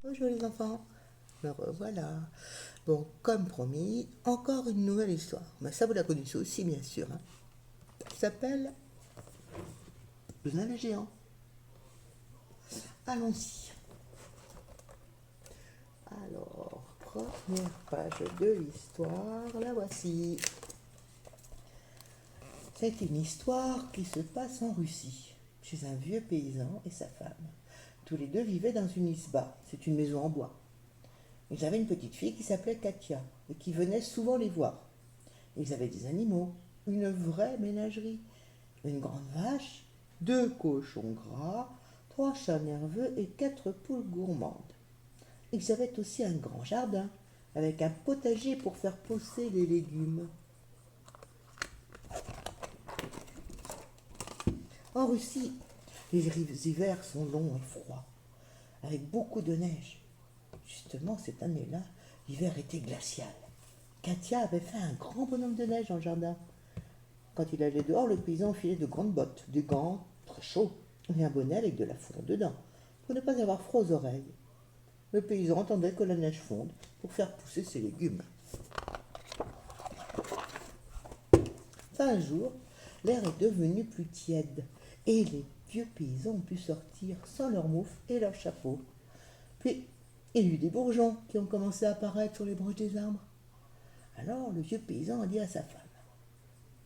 Bonjour les enfants, me revoilà. Bon, comme promis, encore une nouvelle histoire. Mais ça, vous la connaissez aussi, bien sûr, hein. Elle s'appelle Le navet géant. Allons-y. Alors, première page de l'histoire, la voici. C'est une histoire qui se passe en Russie, chez un vieux paysan et sa femme. Tous les deux vivaient dans une isba, c'est une maison en bois. Ils avaient une petite fille qui s'appelait Katia et qui venait souvent les voir. Ils avaient des animaux, une vraie ménagerie, une grande vache, 2 cochons gras, 3 chats nerveux et 4 poules gourmandes. Ils avaient aussi un grand jardin, avec un potager pour faire pousser les légumes. En Russie, les hivers sont longs et froids, avec beaucoup de neige. Justement, cette année-là, l'hiver était glacial. Katia avait fait un grand bonhomme de neige dans le jardin. Quand il allait dehors, le paysan enfilait de grandes bottes, des gants très chauds et un bonnet avec de la fourre dedans, pour ne pas avoir froid aux oreilles. Le paysan attendait que la neige fonde pour faire pousser ses légumes. Un jour, l'air est devenu plus tiède et les vieux paysans ont pu sortir sans leurs moufles et leurs chapeaux. Puis, il y a eu des bourgeons qui ont commencé à apparaître sur les branches des arbres. Alors, le vieux paysan a dit à sa femme: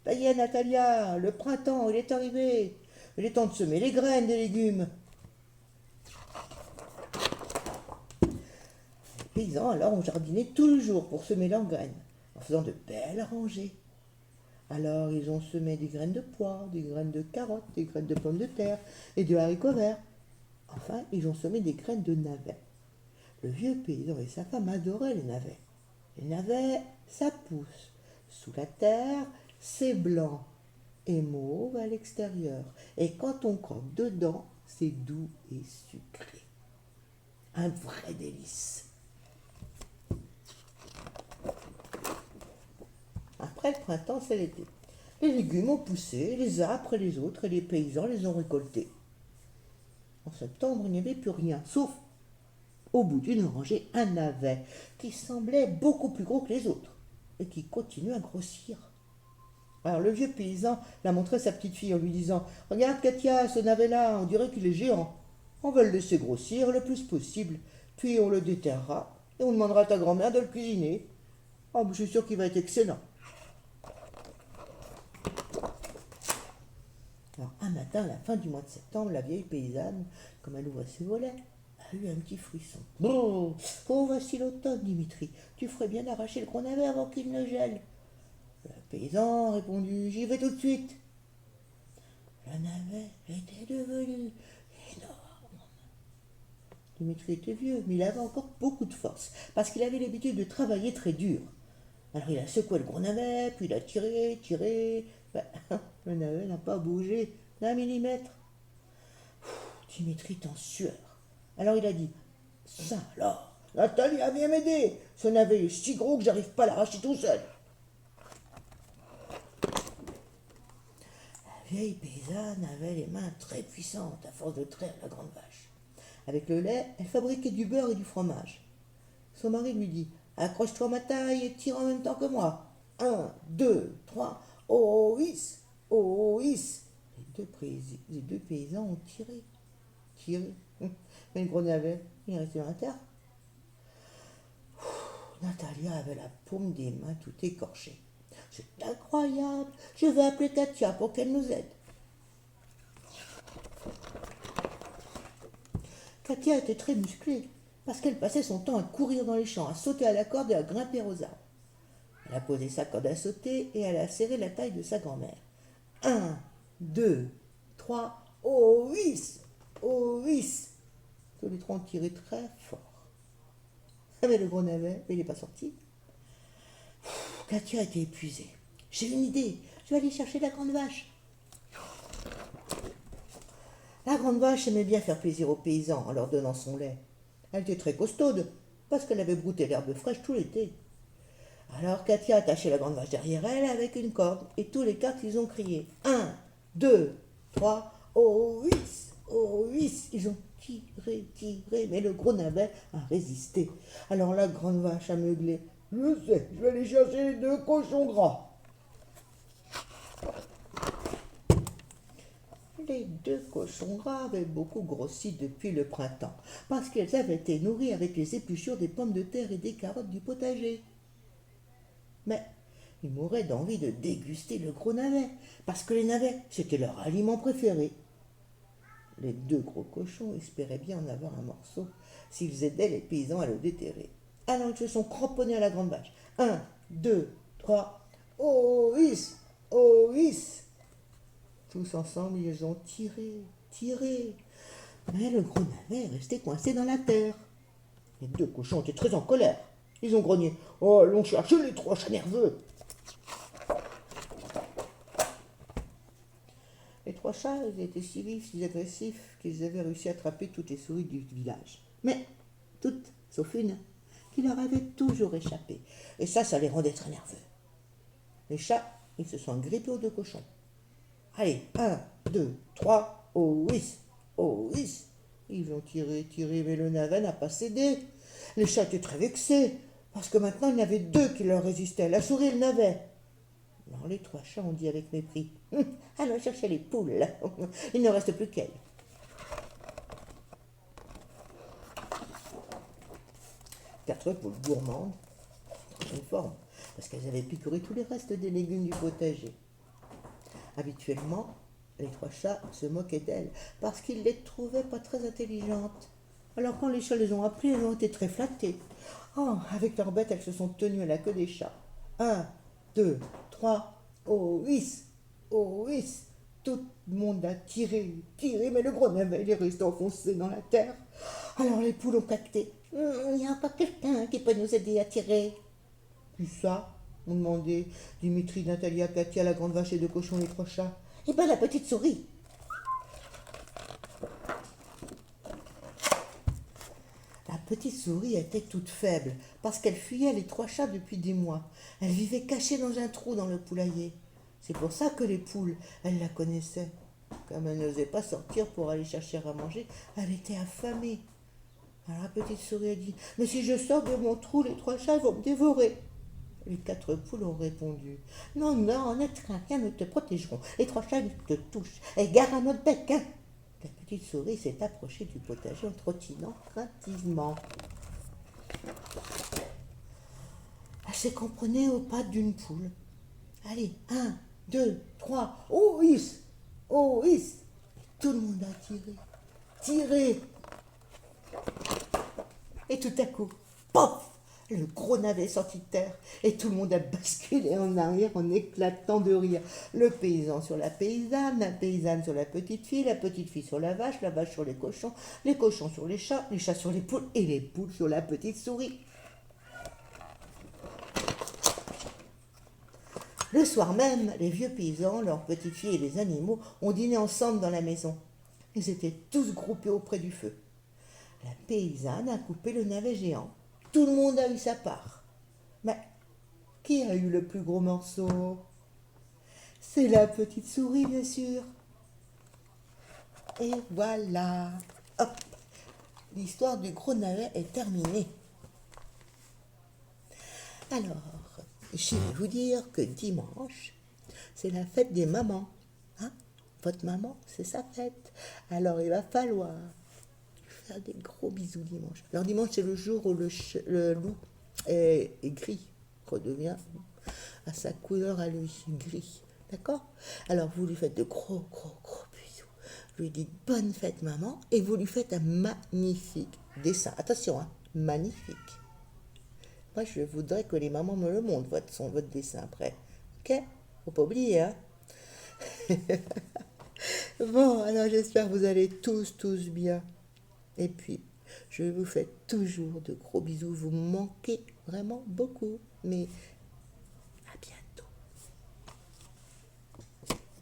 Ça y est, Natalia, le printemps, il est arrivé. Il est temps de semer les graines des légumes. Les paysans alors ont jardiné tout le jour pour semer leurs graines, en faisant de belles rangées. Alors ils ont semé des graines de pois, des graines de carottes, des graines de pommes de terre et de haricots verts. Enfin, ils ont semé des graines de navets. Le vieux paysan et sa femme adoraient les navets. Les navets, ça pousse. Sous la terre, c'est blanc et mauve à l'extérieur. Et quand on croque dedans, c'est doux et sucré. Un vrai délice. Après le printemps, c'est l'été. Les légumes ont poussé, les uns après les autres, et les paysans les ont récoltés. En septembre, il n'y avait plus rien, sauf, au bout d'une rangée, un navet qui semblait beaucoup plus gros que les autres et qui continuait à grossir. Alors le vieux paysan l'a montré à sa petite fille en lui disant: Regarde Katia, ce navet-là, on dirait qu'il est géant. On va le laisser grossir le plus possible, puis on le déterrera et on demandera à ta grand-mère de le cuisiner. Oh, je suis sûr qu'il va être excellent. Alors un matin, à la fin du mois de septembre, la vieille paysanne, comme elle ouvrait ses volets, a eu un petit frisson. Bon, oh, voici l'automne, Dimitri. Tu ferais bien d'arracher le gros navet avant qu'il ne gèle. Le paysan a répondu: J'y vais tout de suite. Le navet était devenu énorme. Dimitri était vieux, mais il avait encore beaucoup de force, parce qu'il avait l'habitude de travailler très dur. Alors il a secoué le gros navet, puis il a tiré, tiré. Ben, le navet n'a pas bougé d'un millimètre. Dimitri est en sueur. Alors il a dit: Ça alors, Natalia, viens m'aider. Ce navet est si gros que j'arrive pas à l'arracher tout seul. La vieille paysanne avait les mains très puissantes à force de traire la grande vache. Avec le lait, elle fabriquait du beurre et du fromage. Son mari lui dit: Accroche-toi à ma taille et tire en même temps que moi. 1, 2, 3, oh hisse, oh hisse. Les deux paysans ont tiré, tiré. Mais le gros navet, il est resté dans la terre. Natalia avait la paume des mains tout écorchée. C'est incroyable, je vais appeler Katia pour qu'elle nous aide. Katia était très musclée, parce qu'elle passait son temps à courir dans les champs, à sauter à la corde et à grimper aux arbres. Elle a posé sa corde à sauter et elle a serré la taille de sa grand-mère. 1, 2, 3, oh hisse, oh hisse. Tous les trois ont tiré très fort. Mais le gros navet, il n'est pas sorti. Katia était épuisée. J'ai une idée, je vais aller chercher la grande vache. La grande vache aimait bien faire plaisir aux paysans en leur donnant son lait. Elle était très costaude, parce qu'elle avait brouté l'herbe fraîche tout l'été. Alors Katia a attaché la grande vache derrière elle avec une corde, et tous les quatre ils ont crié 1, 2, 3, oh oui, oh oui. Ils ont tiré, mais le gros navet a résisté. Alors la grande vache a meuglé. Je sais, je vais aller chercher les 2 cochons gras. Les 2 cochons gras avaient beaucoup grossi depuis le printemps, parce qu'ils avaient été nourris avec les épluchures des pommes de terre et des carottes du potager. Mais ils mouraient d'envie de déguster le gros navet, parce que les navets, c'était leur aliment préféré. Les 2 gros cochons espéraient bien en avoir un morceau s'ils aidaient les paysans à le déterrer. Alors ils se sont cramponnés à la grande vache. 1, 2, 3, oh is, oh is. Tous ensemble, ils ont tiré. Mais le gros navet est resté coincé dans la terre. Les 2 cochons étaient très en colère. Ils ont grogné. Oh, allons chercher les 3 chats nerveux. Les 3 chats ils étaient si vifs, si agressifs, qu'ils avaient réussi à attraper toutes les souris du village. Mais toutes, sauf une, qui leur avait toujours échappé. Et ça les rendait très nerveux. Les chats, ils se sont agrippés aux 2 cochons. Allez, 1, 2, 3, oh oui, oh oui. Ils ont tiré, mais le navet n'a pas cédé. Les chats étaient très vexés, parce que maintenant il y en avait 2 qui leur résistaient, la souris et le navet. Alors les 3 chats ont dit avec mépris, allons chercher les poules, il ne reste plus qu'elles. 4 poules gourmandes, en bonne forme, parce qu'elles avaient picoré tous les restes des légumes du potager. Habituellement, les 3 chats se moquaient d'elles, parce qu'ils les trouvaient pas très intelligentes. Alors quand les chats les ont appelées, elles ont été très flattées. Oh, avec leurs bêtes, elles se sont tenues à la queue des chats. 1, 2, 3, oh oui, oh oui. Tout le monde a tiré, mais le gros navet il est resté enfoncé dans la terre. Alors les poules ont cacté. Il y a pas quelqu'un qui peut nous aider à tirer. Puis ça, ont demandé Dimitri, Natalia, Katia, la grande vache et 2 cochons, les 3 chats. Eh ben la petite souris. La petite souris était toute faible, parce qu'elle fuyait les 3 chats depuis des mois. Elle vivait cachée dans un trou dans le poulailler. C'est pour ça que les poules, elles la connaissaient. Comme elle n'osait pas sortir pour aller chercher à manger, elle était affamée. Alors la petite souris a dit, mais si je sors de mon trou, les 3 chats vont me dévorer. Les 4 poules ont répondu, non, non, ne crains rien, nous te protégerons. Les 3 chats te touchent, et gare à notre bec, hein. La petite souris s'est approchée du potager en trottinant craintivement. Elle s'est cramponnée aux pattes d'une poule. Allez, 1, 2, 3, oh is, oh is. Tout le monde a tiré. Et tout à coup, pof, le gros navet sortit de terre et tout le monde a basculé en arrière en éclatant de rire. Le paysan sur la paysanne, la paysanne sur la petite fille sur la vache sur les cochons sur les chats sur les poules et les poules sur la petite souris. Le soir même, les vieux paysans, leurs petites filles et les animaux ont dîné ensemble dans la maison. Ils étaient tous groupés auprès du feu. La paysanne a coupé le navet géant. Tout le monde a eu sa part. Mais qui a eu le plus gros morceau? C'est la petite souris, bien sûr. Et voilà. Hop, l'histoire du gros navet est terminée. Alors, je vais vous dire que dimanche, c'est la fête des mamans. Hein? Votre maman, c'est sa fête. Alors, il va falloir faire des gros bisous dimanche. Alors, dimanche, c'est le jour où le loup est gris, redevient à sa couleur à lui, gris. D'accord? Alors, vous lui faites de gros bisous. Vous lui dites bonne fête, maman, et vous lui faites un magnifique dessin. Attention, hein, magnifique. Moi, je voudrais que les mamans me le montrent, votre dessin après. Ok? Faut pas oublier, hein? Bon, alors j'espère que vous allez tous bien. Et puis, je vous fais toujours de gros bisous. Vous me manquez vraiment beaucoup. Mais